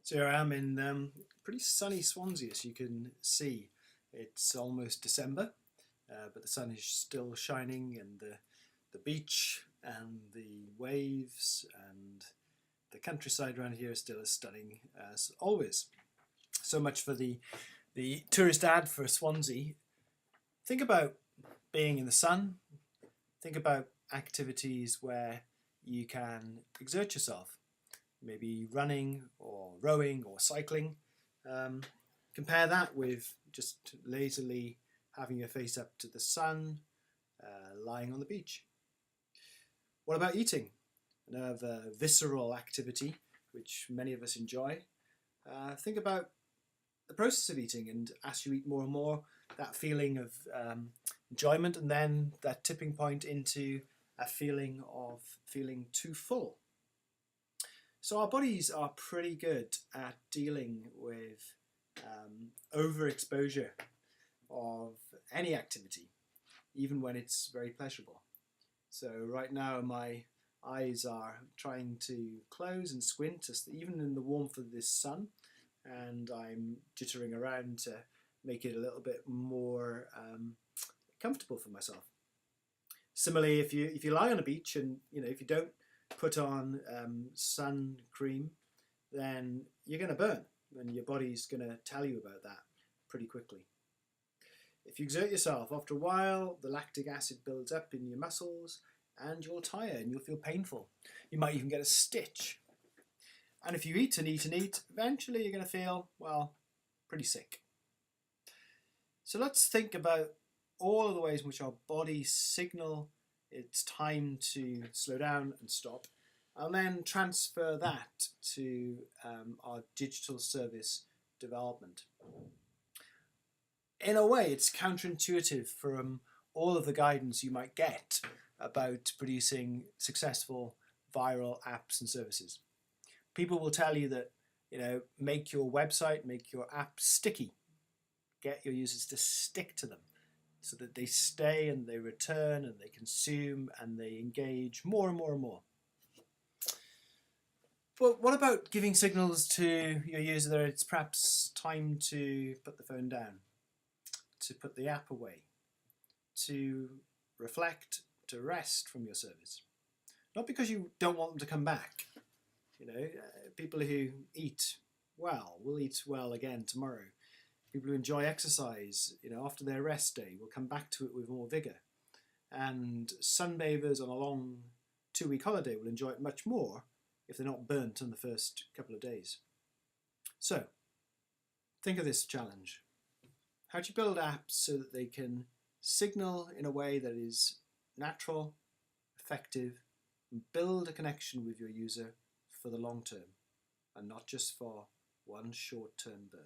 So here I am in pretty sunny Swansea, as you can see. It's almost December, but the sun is still shining, and the beach and the waves and the countryside around here is still as stunning as always. So much for the tourist ad for Swansea. Think about being in the sun. Think about activities where you can exert yourself. Maybe running or rowing or cycling. Compare that with just lazily having your face up to the sun, lying on the beach. What about eating? Another visceral activity which many of us enjoy. Think about the process of eating, and as you eat more and more, that feeling of enjoyment, and then that tipping point into a feeling of feeling too full. So our bodies are pretty good at dealing with overexposure of any activity, even when it's very pleasurable. So right now my eyes are trying to close and squint, even in the warmth of this sun, and I'm jittering around to make it a little bit more comfortable for myself. Similarly, if you lie on a beach and if you don't put on sun cream, then you're going to burn, and your body's going to tell you about that pretty quickly. If you exert yourself, after a while the lactic acid builds up in your muscles and you'll tire and you'll feel painful. You might even get a stitch. And if you eat and eat and eat, eventually you're going to feel, well, pretty sick. So let's think about all of the ways in which our bodies signal it's time to slow down and stop, and then transfer that to our digital service development. In a way, it's counterintuitive from all of the guidance you might get about producing successful viral apps and services. People will tell you that, make your website, make your app sticky. Get your users to stick to them so that they stay and they return and they consume and they engage more and more and more. But what about giving signals to your user that it's perhaps time to put the phone down, to put the app away, to reflect, to rest from your service? Not because you don't want them to come back. People who eat well will eat well again tomorrow. People who enjoy exercise, after their rest day, will come back to it with more vigour. And sunbathers on a long 2-week holiday will enjoy it much more if they're not burnt in the first couple of days. So, think of this challenge. How do you build apps so that they can signal in a way that is natural, effective, and build a connection with your user for the long term, and not just for one short-term burn?